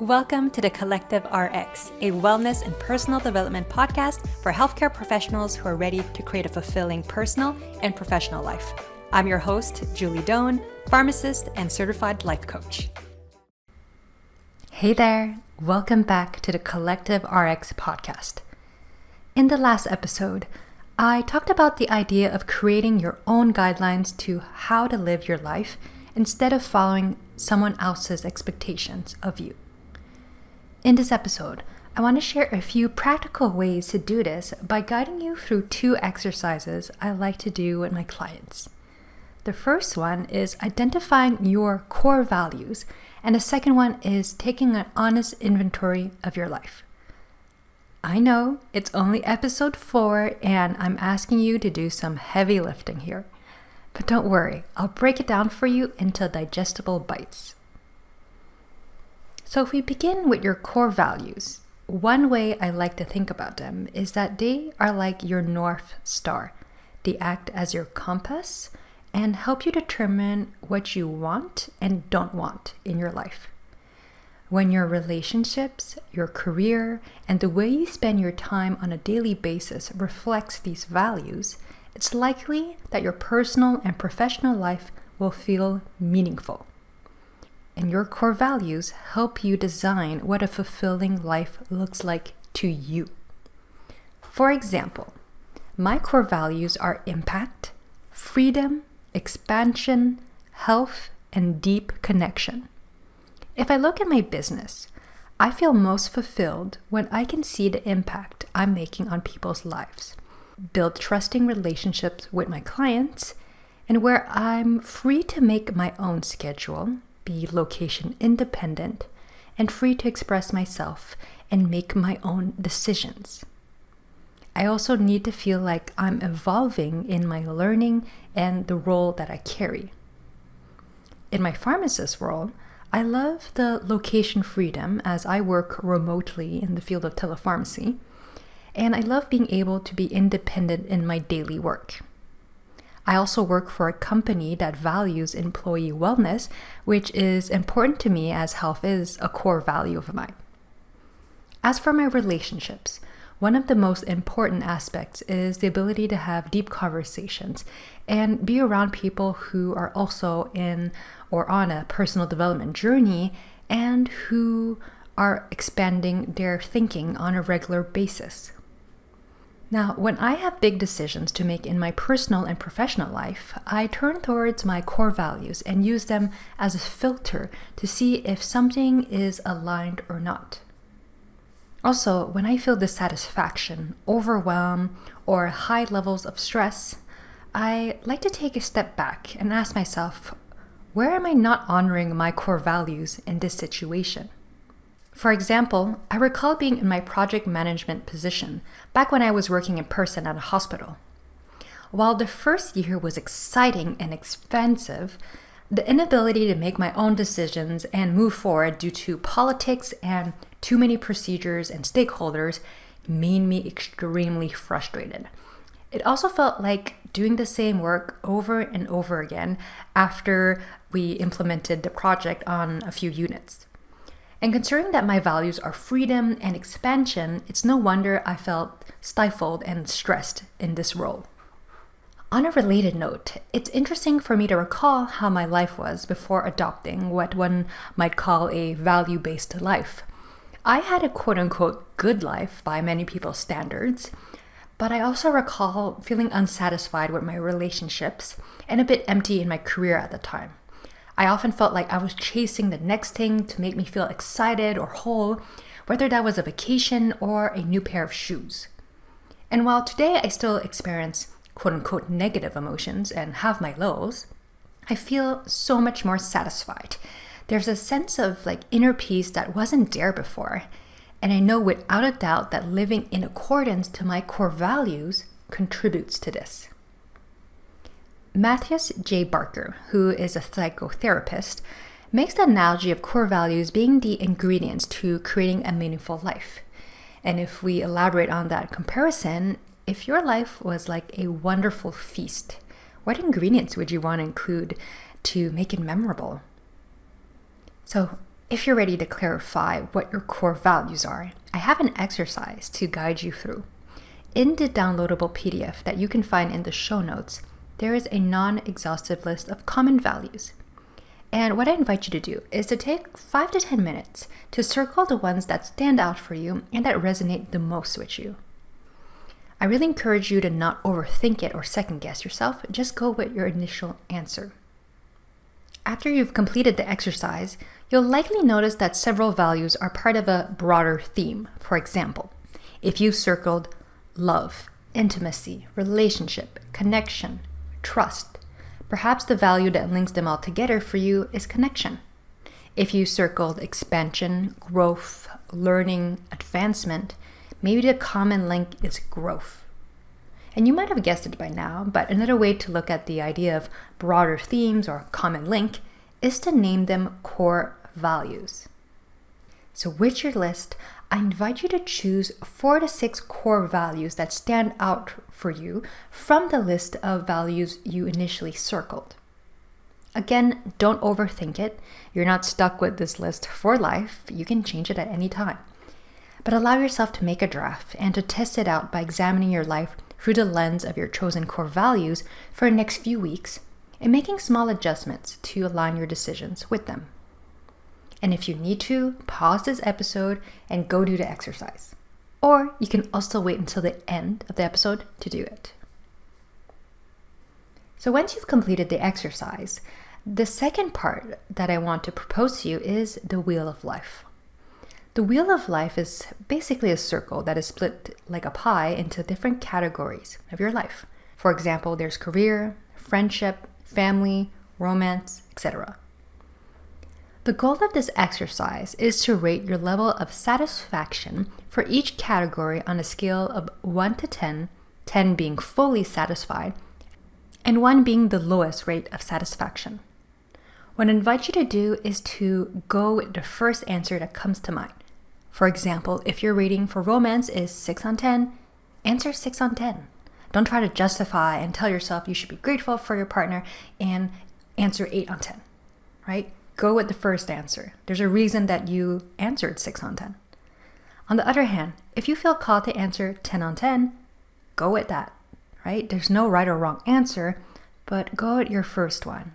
Welcome to the Collective RX, a wellness and personal development podcast for healthcare professionals who are ready to create a fulfilling personal and professional life. I'm your host, Julie Doan, pharmacist and certified life coach. Hey there, welcome back to the Collective RX podcast. In the last episode, I talked about the idea of creating your own guidelines to how to live your life instead of following someone else's expectations of you. In this episode, I want to share a few practical ways to do this by guiding you through two exercises I like to do with my clients. The first one is identifying your core values, and the second one is taking an honest inventory of your life. I know it's only episode 4 and I'm asking you to do some heavy lifting here, but don't worry, I'll break it down for you into digestible bites. So if we begin with your core values, one way I like to think about them is that they are like your North Star. They act as your compass and help you determine what you want and don't want in your life. When your relationships, your career, and the way you spend your time on a daily basis reflects these values, it's likely that your personal and professional life will feel meaningful. And your core values help you design what a fulfilling life looks like to you. For example, my core values are impact, freedom, expansion, health, and deep connection. If I look at my business, I feel most fulfilled when I can see the impact I'm making on people's lives, build trusting relationships with my clients, and where I'm free to make my own schedule, be location independent, and free to express myself and make my own decisions. I also need to feel like I'm evolving in my learning and the role that I carry. In my pharmacist role, I love the location freedom as I work remotely in the field of telepharmacy, and I love being able to be independent in my daily work. I also work for a company that values employee wellness, which is important to me as health is a core value of mine. As for my relationships, one of the most important aspects is the ability to have deep conversations and be around people who are also in or on a personal development journey and who are expanding their thinking on a regular basis. Now, when I have big decisions to make in my personal and professional life, I turn towards my core values and use them as a filter to see if something is aligned or not. Also, when I feel dissatisfaction, overwhelm, or high levels of stress, I like to take a step back and ask myself, where am I not honoring my core values in this situation? For example, I recall being in my project management position back when I was working in person at a hospital. While the first year was exciting and expansive, the inability to make my own decisions and move forward due to politics and too many procedures and stakeholders made me extremely frustrated. It also felt like doing the same work over and over again after we implemented the project on a few units. And considering that my values are freedom and expansion, it's no wonder I felt stifled and stressed in this role. On a related note, it's interesting for me to recall how my life was before adopting what one might call a value-based life. I had a quote-unquote good life by many people's standards, but I also recall feeling unsatisfied with my relationships and a bit empty in my career at the time. I often felt like I was chasing the next thing to make me feel excited or whole, whether that was a vacation or a new pair of shoes. And while today I still experience quote-unquote negative emotions and have my lows, I feel so much more satisfied. There's a sense of inner peace that wasn't there before, and I know without a doubt that living in accordance to my core values contributes to this. Matthias J. Barker, who is a psychotherapist, makes the analogy of core values being the ingredients to creating a meaningful life. And if we elaborate on that comparison, if your life was like a wonderful feast, what ingredients would you want to include to make it memorable? So If you're ready to clarify what your core values are, I have an exercise to guide you through. In the downloadable PDF that you can find in the show notes, there is a non-exhaustive list of common values. And what I invite you to do is to take 5 to 10 minutes to circle the ones that stand out for you and that resonate the most with you. I really encourage you to not overthink it or second guess yourself, just go with your initial answer. After you've completed the exercise, you'll likely notice that several values are part of a broader theme. For example, if you circled love, intimacy, relationship, connection, trust, perhaps the value that links them all together for you is connection. If you circled expansion, growth, learning, advancement, maybe the common link is growth. And you might have guessed it by now, but another way to look at the idea of broader themes or common link is to name them core values. So with your list, I invite you to choose 4 to 6 core values that stand out for you from the list of values you initially circled. Again, don't overthink it. You're not stuck with this list for life. You can change it at any time. But allow yourself to make a draft and to test it out by examining your life through the lens of your chosen core values for the next few weeks and making small adjustments to align your decisions with them. And if you need to, pause this episode and go do the exercise. Or you can also wait until the end of the episode to do it. So once you've completed the exercise, the second part that I want to propose to you is the wheel of life. The wheel of life is basically a circle that is split like a pie into different categories of your life. For example, there's career, friendship, family, romance, etc. The goal of this exercise is to rate your level of satisfaction for each category on a scale of 1 to 10, 10 being fully satisfied, and 1 being the lowest rate of satisfaction. What I invite you to do is to go with the first answer that comes to mind. For example, if your rating for romance is 6 on 10, answer 6 on 10. Don't try to justify and tell yourself you should be grateful for your partner and answer 8 on 10, right? Go with the first answer. There's a reason that you answered 6 on 10. On the other hand, if you feel called to answer 10 on 10, go with that, right? There's no right or wrong answer, but go with your first one.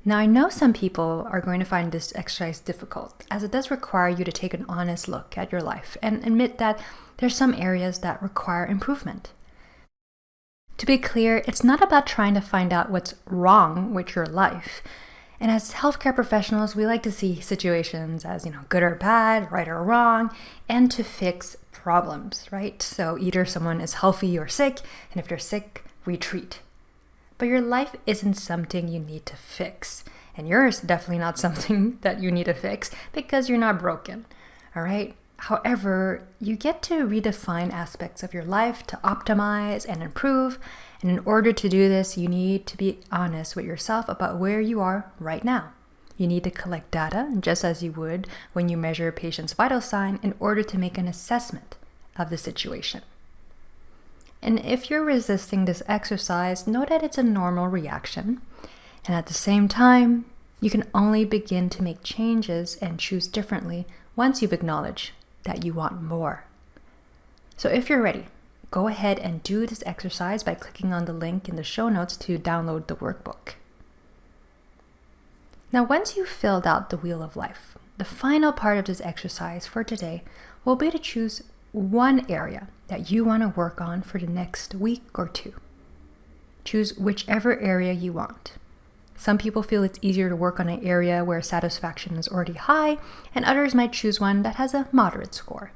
Now, I know some people are going to find this exercise difficult, as it does require you to take an honest look at your life and admit that there's some areas that require improvement. To be clear, it's not about trying to find out what's wrong with your life. And as healthcare professionals, we like to see situations as, good or bad, right or wrong, and to fix problems, right? So either someone is healthy or sick, and if they're sick, we treat. But your life isn't something you need to fix. And yours definitely not something that you need to fix because you're not broken, all right? However, you get to redefine aspects of your life to optimize and improve. And in order to do this, you need to be honest with yourself about where you are right now. You need to collect data, just as you would when you measure a patient's vital sign, in order to make an assessment of the situation. And if you're resisting this exercise, know that it's a normal reaction. And at the same time, you can only begin to make changes and choose differently once you've acknowledged that you want more. So if you're ready, go ahead and do this exercise by clicking on the link in the show notes to download the workbook. Now, once you've filled out the wheel of life, the final part of this exercise for today will be to choose one area that you want to work on for the next week or 2. Choose whichever area you want. Some people feel it's easier to work on an area where satisfaction is already high, and others might choose one that has a moderate score.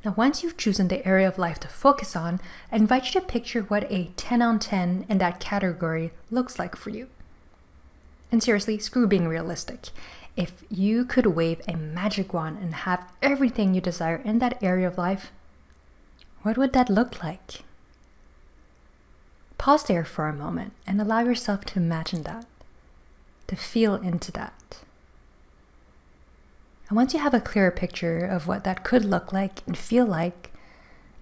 Now, once you've chosen the area of life to focus on, I invite you to picture what a 10 on 10 in that category looks like for you. And seriously, screw being realistic. If you could wave a magic wand and have everything you desire in that area of life, what would that look like? Pause there for a moment and allow yourself to imagine that, to feel into that. And once you have a clearer picture of what that could look like and feel like,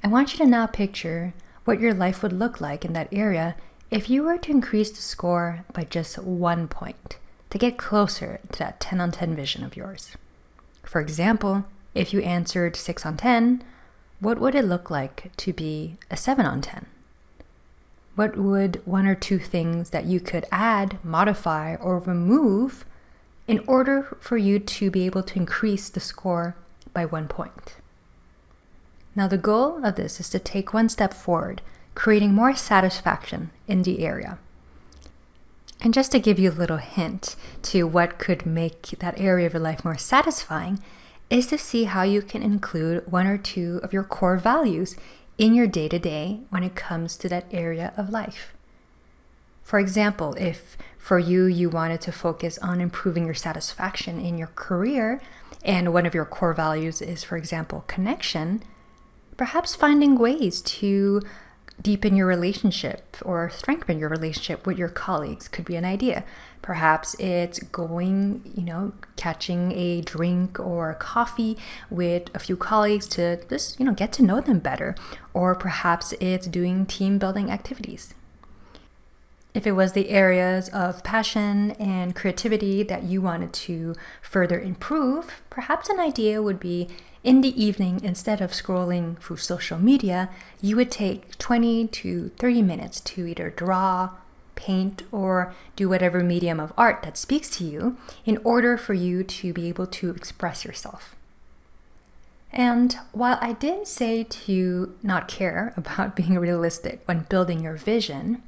I want you to now picture what your life would look like in that area if you were to increase the score by just 1 point, to get closer to that 10 on 10 vision of yours. For example, if you answered 6 on 10, what would it look like to be a 7 on 10? What would one or two things that you could add, modify, or remove in order for you to be able to increase the score by 1 point? Now, the goal of this is to take one step forward, creating more satisfaction in the area. And just to give you a little hint to what could make that area of your life more satisfying is to see how you can include one or two of your core values in your day-to-day when it comes to that area of life. For example, if for you wanted to focus on improving your satisfaction in your career, and one of your core values is, for example, connection, perhaps finding ways to deepen your relationship or strengthen your relationship with your colleagues could be an idea. Perhaps it's going, catching a drink or coffee with a few colleagues to just, get to know them better. Or perhaps it's doing team building activities. If it was the areas of passion and creativity that you wanted to further improve, perhaps an idea would be in the evening, instead of scrolling through social media, you would take 20 to 30 minutes to either draw, paint, or do whatever medium of art that speaks to you in order for you to be able to express yourself. And while I did say to not care about being realistic when building your vision,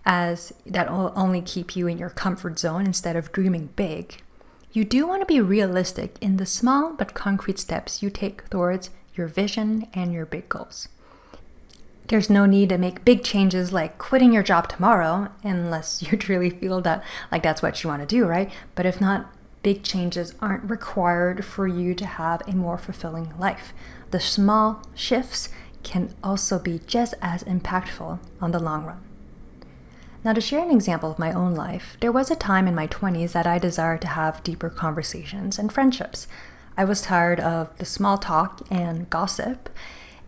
as that will only keep you in your comfort zone instead of dreaming big, you do want to be realistic in the small but concrete steps you take towards your vision and your big goals. There's no need to make big changes like quitting your job tomorrow unless you truly feel that that's what you want to do, right? But if not, big changes aren't required for you to have a more fulfilling life. The small shifts can also be just as impactful on the long run. Now, to share an example of my own life, there was a time in my 20s that I desired to have deeper conversations and friendships. I was tired of the small talk and gossip,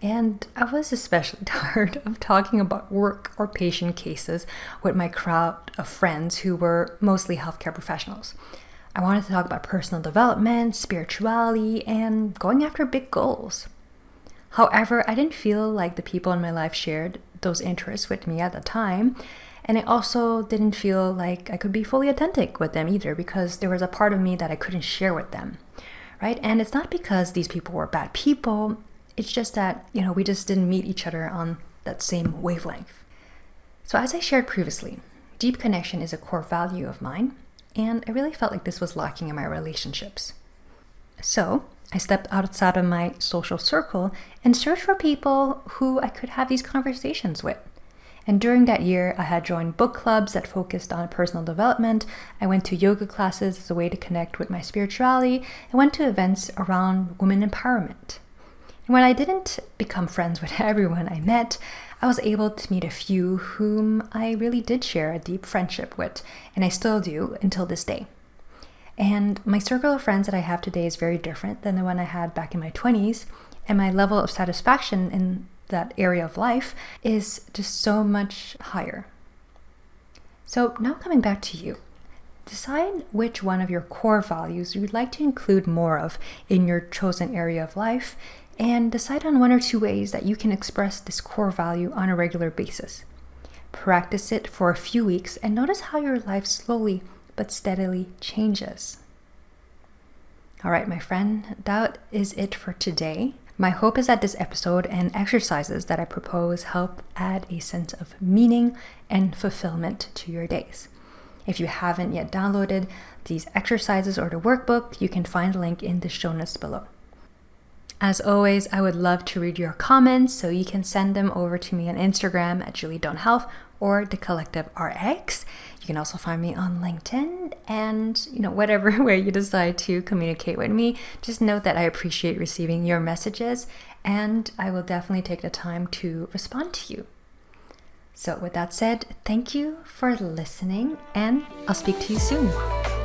and I was especially tired of talking about work or patient cases with my crowd of friends who were mostly healthcare professionals. I wanted to talk about personal development, spirituality, and going after big goals. However, I didn't feel like the people in my life shared those interests with me at the time. And I also didn't feel like I could be fully authentic with them either, because there was a part of me that I couldn't share with them, right? And it's not because these people were bad people. It's just that, we just didn't meet each other on that same wavelength. So as I shared previously, deep connection is a core value of mine, and I really felt like this was lacking in my relationships. So I stepped outside of my social circle and searched for people who I could have these conversations with. And during that year, I had joined book clubs that focused on personal development. I went to yoga classes as a way to connect with my spirituality. I went to events around women empowerment. And when I didn't become friends with everyone I met, I was able to meet a few whom I really did share a deep friendship with, and I still do until this day. And my circle of friends that I have today is very different than the one I had back in my 20s, and my level of satisfaction in that area of life is just so much higher. So now coming back to you, decide which one of your core values you'd like to include more of in your chosen area of life, and decide on one or two ways that you can express this core value on a regular basis. Practice it for a few weeks and notice how your life slowly but steadily changes. All right, my friend, that is it for today. My hope is that this episode and exercises that I propose help add a sense of meaning and fulfillment to your days. If you haven't yet downloaded these exercises or the workbook, you can find the link in the show notes below. As always, I would love to read your comments, so you can send them over to me on Instagram at Julie Doan Health or The Collective RX. You can also find me on LinkedIn, and whatever way you decide to communicate with me, just note that I appreciate receiving your messages, and I will definitely take the time to respond to you. So with that said, thank you for listening, and I'll speak to you soon.